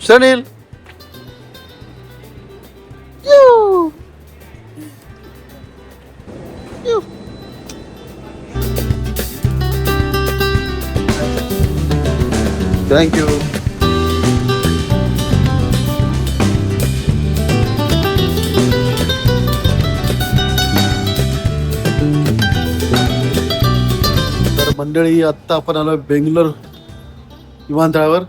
Sanil thank you. तर मंडळी आत्ता आपण आलो बेंगलोर विमानतळावर.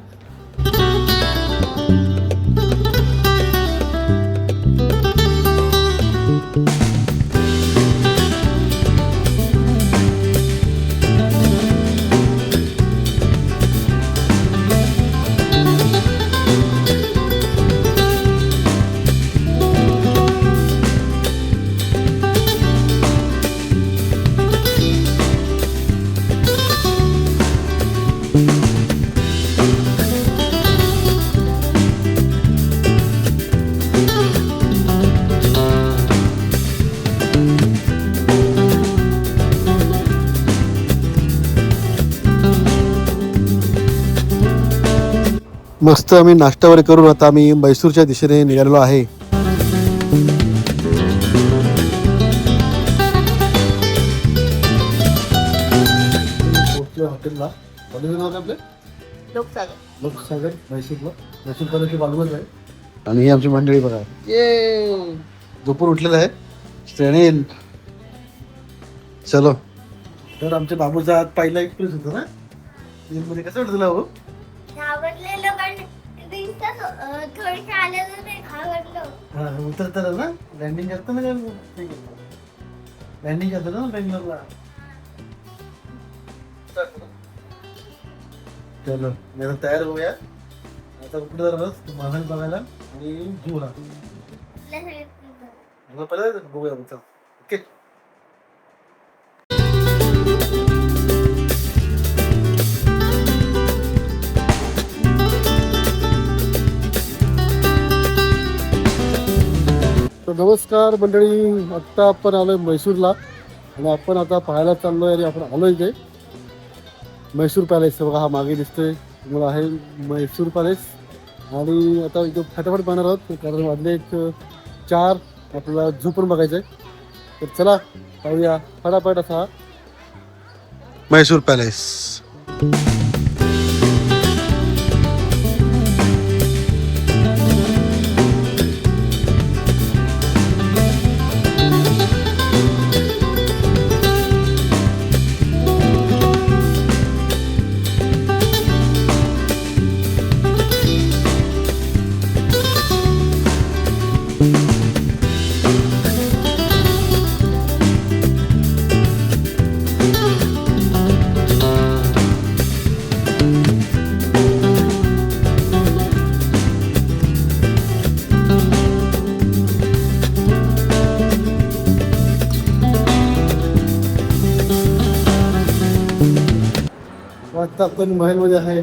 मस्त आम्ही नाश्ता वगैरे करून आता आम्ही मैसूरच्या दिशेने निघालेलो आहे. हॉटेलला हॉटेलचं नाव काय आपलं? लोकसागर मैसूरला. मैसूर कॉलेजच्या बाजूलाच आहे. आणि ही आमची मंडळी बघा, ये झोपून उठलेलं आहे श्रेणील. चलो. तर आमच्या बाबूचा आज पहिला एक्सपिरियन्स होता ना मध्ये. कसं वाटतं तुला? हो उतरतात ना लँडिंग करतं ना. लँडिंग करतं ना बेंगलोरला. चलो मी आता तयार होऊया. आता कुठे जाणार महाल बघायला आणि जुहूला. पहिला बघूया. ओके. तर नमस्कार मंडळी, आत्ता आपण आलोय म्हैसूरला आणि आपण आता पाहायला चाललोय. आणि आपण आलोय इथे म्हैसूर पॅलेस. बघा हा मागे दिसतोय तुम्हाला आहे म्हैसूर पॅलेस. आणि आता इथं फटाफट पाहणार आहोत कारण वाजले एक 4. आपल्याला झू पण बघायचं आहे. तर चला पाहूया फटाफट असा म्हैसूर पॅलेस. आता आपण महलमध्ये आहे.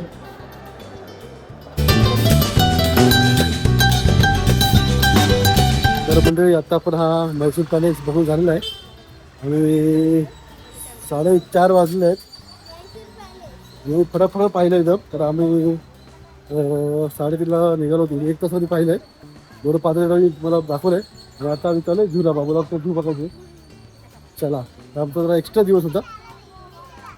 तर मंडळी आता आपण हा म्हैसूर पॅलेस बघून झालेला आहे आणि 4:30 वाजले आहेत. मी फटाफट पाहिलं एकदम. तर आम्ही 3:30ला निघालो होतो. 1 तासामध्ये पाहिलं आहे. बरोबर 5 मला दाखवलं आहे. आणि आता आम्ही चालू झूला. बाबूला तो झू बघायचो. चला आमचा जरा एक्स्ट्रा दिवस होता.